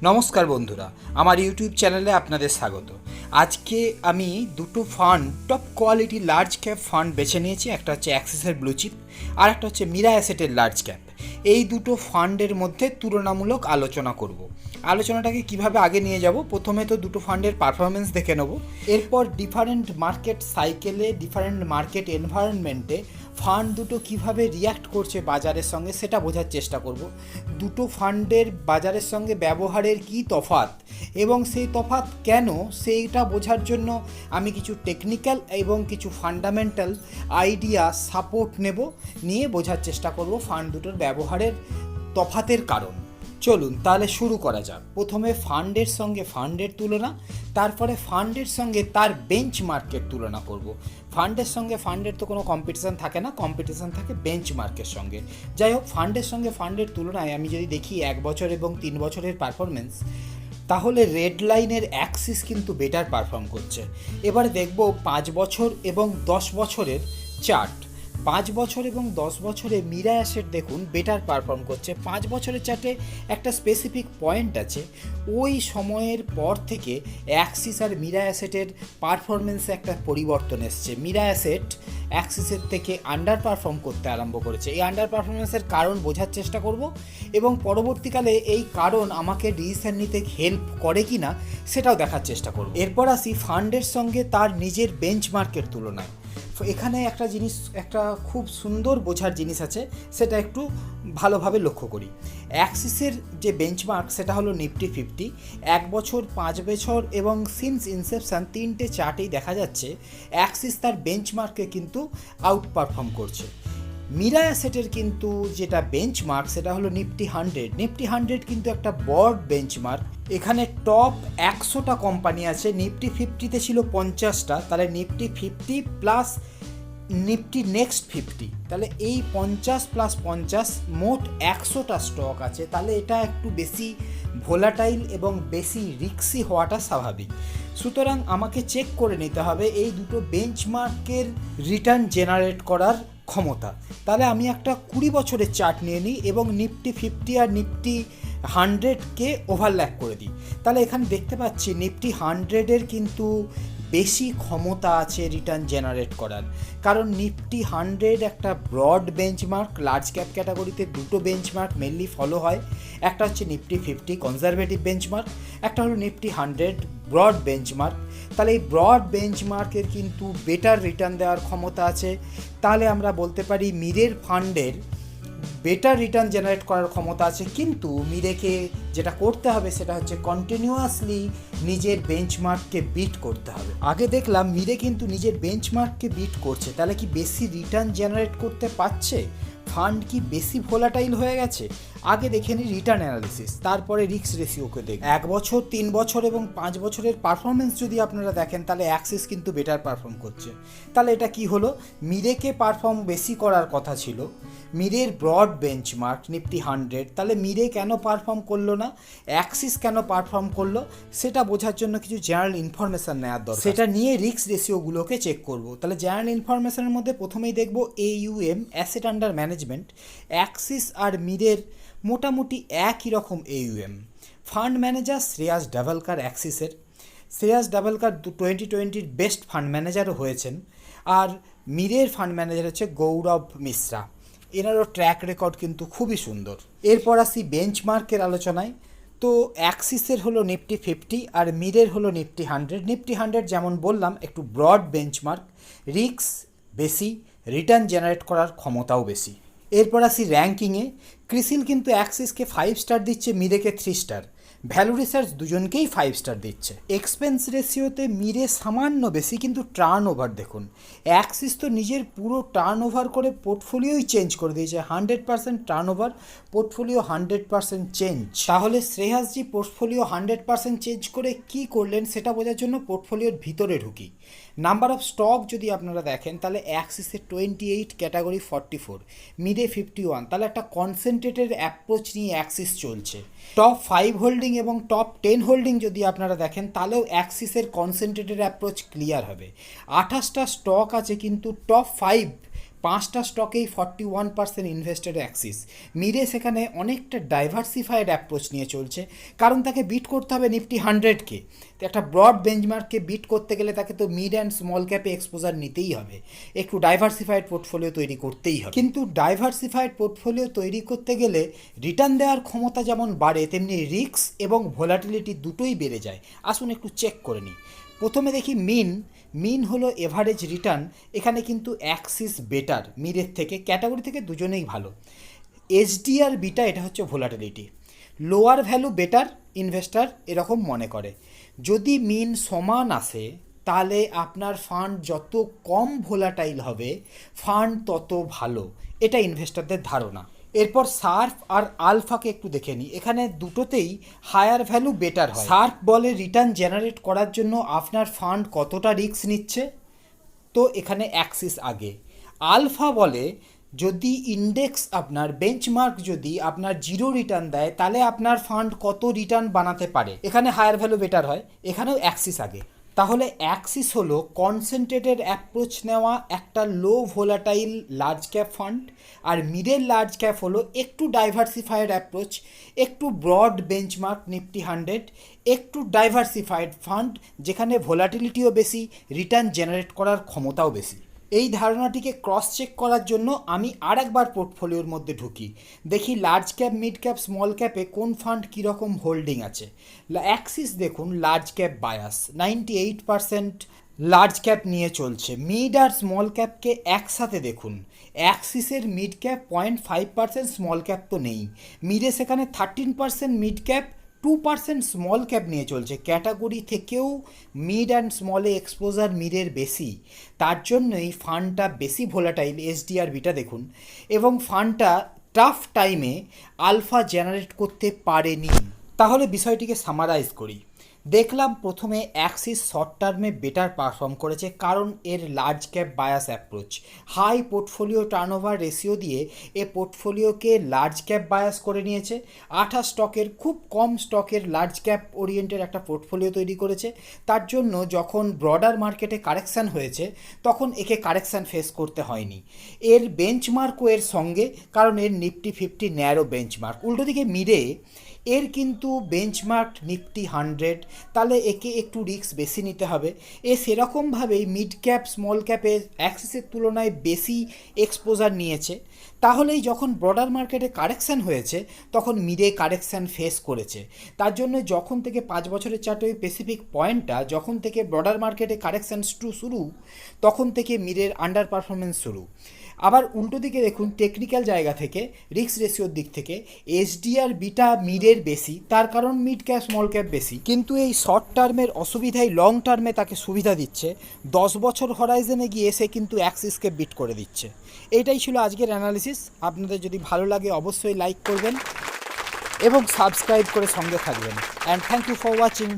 নমস্কার বন্ধুরা, আমার ইউটিউব চ্যানেলে আপনাদের স্বাগত। আজকে আমি দুটো fund, top quality large cap fund বেছে নিয়েছি। একটা হচ্ছে অ্যাক্সিসের ব্লু চিপ, আর একটা হচ্ছে মীরা অ্যাসেটের লার্জ ক্যাপ। এই দুটো ফান্ডের মধ্যে তুলনামূলক আলোচনা করব। আলোচনাটাকে কিভাবে আগে নিয়ে যাব, প্রথমে তো দুটো ফান্ডের পারফরমেন্স দেখে নেব, এরপর ডিফারেন্ট মার্কেট সাইকেলে, ডিফারেন্ট মার্কেট এনভায়রনমেন্টে ফান্ড দুটো কিভাবে রিয়্যাক্ট করছে বাজারের সঙ্গে সেটা বোঝার চেষ্টা করব। দুটো ফান্ডের বাজারের সঙ্গে ব্যবহারের কী তফাৎ এবং সেই তফাৎ কেন, সেইটা বোঝার জন্য আমি কিছু টেকনিক্যাল এবং কিছু ফান্ডামেন্টাল আইডিয়া সাপোর্ট নিয়ে বোঝার চেষ্টা করব ফান্ড দুটোর ব্যবহারের তফাতের কারণ। চলুন তাহলে শুরু করা যাক। প্রথমে ফান্ডের সঙ্গে ফান্ডের তুলনা, তারপরে ফান্ডের সঙ্গে তার বেঞ্চমার্কের তুলনা করব। ফান্ডের সঙ্গে ফান্ডের তো কোনো কম্পিটিশান থাকে না, কম্পিটিশান থাকে বেঞ্চমার্কের সঙ্গে। যাই হোক, ফান্ডের সঙ্গে ফান্ডের তুলনায় আমি যদি দেখি 1 বছর এবং 3 বছরের পারফরমেন্স, তাহলে রেড লাইনের অ্যাক্সিস কিন্তু বেটার পারফর্ম করছে। এবার দেখব 5 বছর এবং 10 বছরের চার্ট। 5 বছর এবং 10 বছরে মীরা অ্যাসেট দেখুন বেটার পারফর্ম করছে। 5 বছরের চার্টে একটা স্পেসিফিক পয়েন্ট আছে, ওই সময়ের পর থেকে অ্যাক্সিস আর মীরা অ্যাসেটের পারফরমেন্সে একটা পরিবর্তন এসছে। মীরা অ্যাসেট অ্যাক্সিসের থেকে আন্ডার পারফর্ম করতে আরম্ভ করেছে। এই আন্ডার পারফরমেন্সের কারণ বোঝার চেষ্টা করব এবং পরবর্তীকালে এই কারণ আমাকে ডিসিশন নিতে হেল্প করে কি না সেটাও দেখার চেষ্টা করব। এরপর আসি ফান্ডের সঙ্গে তার নিজের বেঞ্চমার্কের তুলনায়। এখানে একটা খুব সুন্দর বোঝার জিনিস আছে, সেটা একটু ভালোভাবে লক্ষ্য করি। অ্যাক্সিসের যে বেঞ্চমার্ক সেটা হলো নিফটি 50। 1 বছর, 5 বছর এবং সিন্স ইনসেপশন 3টে চার্টেই দেখা যাচ্ছে অ্যাক্সিস তার বেঞ্চমার্কে কিন্তু আউট পারফর্ম করছে। মীরা অ্যাসেটের কিন্তু যেটা বেঞ্চমার্ক সেটা হলো নিফটি 100। নিফটি 100 কিন্তু একটা বড় বেঞ্চমার্ক। এখানে টপ 100টা কোম্পানি আছে, নিফটি 50তে ছিল 50টা, তাহলে নিফটি 50 প্লাস নিফটি নেক্সট 50, তাহলে এই 50 প্লাস 50 মোট 100টা স্টক আছে। তাহলে এটা একটু বেশি ভোলাটাইল এবং বেশি রিস্কি হওয়াটা স্বাভাবিক। সুতরাং আমাকে চেক করে নিতে হবে এই দুটো বেঞ্চমার্কের রিটার্ন জেনারেট করার ক্ষমতা। তাহলে আমি একটা 20 বছরের চার্ট নিয়ে নিই এবং নিফটি 50 আর নিফটি 100কে ওভারল্যাপ করে দিই। তাহলে এখানে দেখতে পাচ্ছি নিফটি 100-এর কিন্তু বেশি ক্ষমতা আছে রিটার্ন জেনারেট করার, কারণ নিফটি 100 একটা ব্রড বেঞ্চমার্ক। লার্জ ক্যাপ ক্যাটাগরিতে দুটো বেঞ্চমার্ক মেনলি ফলো হয়, একটা হচ্ছে নিফটি 50 কনজারভেটিভ বেঞ্চমার্ক, একটা হলো নিফটি 100 ব্রড বেঞ্চমার্ক। তাহলে এই ব্রড বেঞ্চমার্কের কিন্তু বেটার রিটার্ন দেওয়ার ক্ষমতা আছে। তাহলে আমরা বলতে পারি মিরের ফান্ডের বেটার রিটার্ন জেনারেট করার ক্ষমতা আছে, কিন্তু মিরেকে যেটা করতে হবে সেটা হচ্ছে কন্টিনিউয়াসলি নিজের বেঞ্চমার্ককে বিট করতে হবে। আগে দেখলাম মিরে কিন্তু নিজের বেঞ্চমার্ককে বিট করছে, তাহলে কি বেশি রিটার্ন জেনারেট করতে পারছে? ফান্ড কি বেশি ভোলাটাইল হয়ে গেছে? আগে দেখে নিই রিটার্ন অ্যানালিসিস, তারপরে রিস্ক রেশিওকে দেখ। 1 বছর, 3 বছর এবং 5 বছরের পারফরমেন্স যদি আপনারা দেখেন, তাহলে অ্যাক্সিস কিন্তু বেটার পারফর্ম করছে। তাহলে এটা কি হলো? মিরেকে পারফর্ম বেশি করার কথা ছিল, মিরের ব্রড বেঞ্চমার্ক নিফটি 100, তাহলে মিরে কেন পারফর্ম করলো না, অ্যাক্সিস কেন পারফর্ম করলো, সেটা বোঝার জন্য কিছু জেনারেল ইনফরমেশান নেওয়ার দরকার। সেটা নিয়ে রিস্ক রেশিওগুলোকে চেক করব। তাহলে জেনারেল ইনফরমেশানের মধ্যে প্রথমেই দেখব AUM, asset under management. Axis আর মিরের মোটামুটি একই রকম AUM। Fund manager Shreyas Devalkar অ্যাক্সিসের। শ্রেয়াস ডাভলকার 2020-র বেস্ট ফান্ড ম্যানেজারও হয়েছেন। আর মিরের ফান্ড ম্যানেজার হচ্ছে গৌরব মিশ্রা। এনারও ট্র্যাক রেকর্ড কিন্তু খুবই সুন্দর। এরপর আসি বেঞ্চমার্কের আলোচনায়। তো অ্যাক্সিসের হলো নিফটি 50 আর মিরের হলো নিফটি 100। নিফটি 100 যেমন বললাম একটু ব্রড বেঞ্চমার্ক, রিস্ক বেশি, রিটার্ন জেনারেট করার ক্ষমতাও বেশি। এরপর আসি র্যাঙ্কিংয়ে। ক্রিসিল কিন্তু অ্যাক্সিসকে 5 স্টার দিচ্ছে, মিরেকে 3 স্টার। ভ্যালু রিসার্চ দুজনকেই 5 স্টার দিচ্ছে। এক্সপেন্স রেশিওতে মিরে সামান্য বেশি, কিন্তু টার্ন ওভার দেখুন, অ্যাক্সিস তো নিজের পুরো টার্ন ওভার করে পোর্টফোলিওই চেঞ্জ করে দিয়েছে। 100% টার্ন ওভার, পোর্টফোলিও 100% চেঞ্জ। তাহলে শ্রেয়াসজি পোর্টফোলিও 100% চেঞ্জ করে কি করলেন সেটা বোঝার জন্য পোর্টফোলিওর ভিতরে ঢুকি। নাম্বার অফ স্টক যদি আপনারা দেখেন, তাহলে অ্যাক্সিসের 28, ক্যাটাগরি 44, মিরে 51। তাহলে একটা কনসেন্ট্রেটেড অ্যাপ্রোচ নিয়ে অ্যাক্সিস চলছে। টপ 5 হোল্ডিং এবং টপ 10 হোল্ডিং যদি আপনারা দেখেন, তাহলেও অ্যাক্সিসের কনসেন্ট্রেটেড অ্যাপ্রোচ ক্লিয়ার হবে। 28টা স্টক আছে, কিন্তু টপ 5 5টা স্টকেই 41% ইনভেস্টেড অ্যাক্সিস। মিরে সেখানে অনেকটা ডাইভার্সিফাইড অ্যাপ্রোচ নিয়ে চলছে, কারণ তাকে বিট করতে হবে নিফটি 100কে। তো একটা ব্রড বেঞ্চমার্ককে বিট করতে গেলে তাকে তো মিড অ্যান্ড স্মল ক্যাপে এক্সপোজার নিতেই হবে, একটু ডাইভার্সিফাইড পোর্টফোলিও তৈরি করতেই হবে। কিন্তু ডাইভার্সিফাইড পোর্টফোলিও তৈরি করতে গেলে রিটার্ন দেওয়ার ক্ষমতা যেমন বাড়ে, তেমনি রিস্ক এবং ভোলাটিলিটি দুটোই বেড়ে যায়। আসুন একটু চেক করে নিই। প্রথমে দেখি মিন হলো এভারেজ রিটার্ন। এখানে কিন্তু অ্যাক্সিস বেটার মিরের থেকে, ক্যাটাগরি থেকে দুজনেই ভালো। এসডিআর বিটা, এটা হচ্ছে volatility. Lower value better, investor এরকম মনে করে। যদি মিন সমান আসে তাহলে আপনার ফান্ড যত কম ভোলাটাইল হবে ফান্ড তত ভালো, এটা ইনভেস্টরদের ধারণা। এরপর সার্ফ আর আলফাকে একটু দেখে নিই। এখানে দুটোতেই হায়ার ভ্যালু বেটার হয়। সার্ফ বলে রিটার্ন জেনারেট করার জন্য আপনার ফান্ড কতটা রিস্ক নিচ্ছে, তো এখানে অ্যাক্সিস আগে। আলফা বলে যদি ইন্ডেক্স আপনার বেঞ্চমার্ক যদি আপনার জিরো রিটার্ন দেয় তাহলে আপনার ফান্ড কত রিটার্ন বানাতে পারে, এখানে হায়ার ভ্যালু বেটার হয়, এখানেও অ্যাক্সিস আগে। তাহলে অ্যাক্সিস হলো কনসেন্ট্রেটেড অ্যাপ্রোচ নেওয়া একটা লো ভোলাটাইল লার্জ ক্যাপ ফান্ড, আর মিডল লার্জ ক্যাপ হলো একটু ডাইভার্সিফাইড অ্যাপ্রোচ, একটু ব্রড বেঞ্চমার্ক নিফটি 100, একটু ডাইভার্সিফাইড ফান্ড যেখানে ভোলাটিলিটিও বেশি, রিটার্ন জেনারেট করার ক্ষমতাও বেশি। এই ধারণাটিকে ক্রস চেক করার জন্য আমি আর একবার পোর্টফোলিওর মধ্যে ঢুকি, দেখি large cap, mid cap, small ক্যাপে কোন ফান্ড কীরকম হোল্ডিং আছে। অ্যাক্সিস দেখুন large cap bias, 98% large cap নিয়ে চলছে। মিড আর স্মল ক্যাপকে একসাথে দেখুন, অ্যাক্সিসের মিড ক্যাপ 0.5%, স্মল ক্যাপ তো নেই। মিডে সেখানে 13% মিড ক্যাপ, 2% স্মল ক্যাপ নিয়ে চলছে। ক্যাটাগরি থেকেও মিড অ্যান্ড স্মলে এক্সপোজার মিডের বেশি, তার জন্যই ফান্ডটা বেশি ভোলাটাইল। এসডিআর বিটা দেখুন, এবং ফান্ডটা টাফ টাইমে আলফা জেনারেট করতে পারেনি। তাহলে বিষয়টিকে সামারাইজ করি। দেখলাম প্রথমে অ্যাক্সিস শর্ট টার্মে বেটার পারফর্ম করেছে, কারণ এর large cap bias approach. High portfolio turnover ratio দিয়ে এ পোর্টফোলিওকে লার্জ ক্যাপ বায়াস করে নিয়েছে। 28 স্টকের খুব কম স্টকের লার্জ ক্যাপ ওরিয়েন্টেড একটা পোর্টফোলিও তৈরি করেছে। তার জন্য যখন ব্রডার মার্কেটে কারেকশান হয়েছে তখন একে কারেকশান ফেস করতে হয়নি। এর বেঞ্চমার্কও এর সঙ্গে, কারণ এর নিফটি 50 ন্যারো বেঞ্চমার্ক। উল্টো দিকে মিডে এর কিন্তু বেঞ্চমার্ক নিফটি 100, তাহলে একে একটু রিস্ক বেশি নিতে হবে। এ সেরকমভাবেই মিড ক্যাপ স্মল ক্যাপে অ্যাক্সিসের তুলনায় বেশি এক্সপোজার নিয়েছে। তাহলেই যখন ব্রডার মার্কেটে কারেকশান হয়েছে তখন মিডে কারেকশান ফেস করেছে। তার জন্য যখন থেকে 5 বছরের চার্টে ওই স্পেসিফিক পয়েন্টটা, যখন থেকে ব্রডার মার্কেটে কারেকশান শুরু, তখন থেকে মিডের আন্ডার পারফরমেন্স শুরু। আবার উল্টো দিকে দেখুন, টেকনিক্যাল জায়গা থেকে, রিস্ক রেশিওর দিক থেকে এসডিআর বিটা মিডের বেশি, তার কারণ মিড ক্যাপ স্মল ক্যাপ বেশি। কিন্তু এই শর্ট টার্মের অসুবিধাই লং টার্মে তাকে সুবিধা দিচ্ছে। 10 বছর হরাইজনে গিয়ে এসে কিন্তু অ্যাক্সিসকে বিট করে দিচ্ছে। এইটাই ছিল আজকের অ্যানালিসিস। আপনাদের যদি ভালো লাগে অবশ্যই লাইক করবেন এবং সাবস্ক্রাইব করে সঙ্গে থাকবেন। And thank you for watching.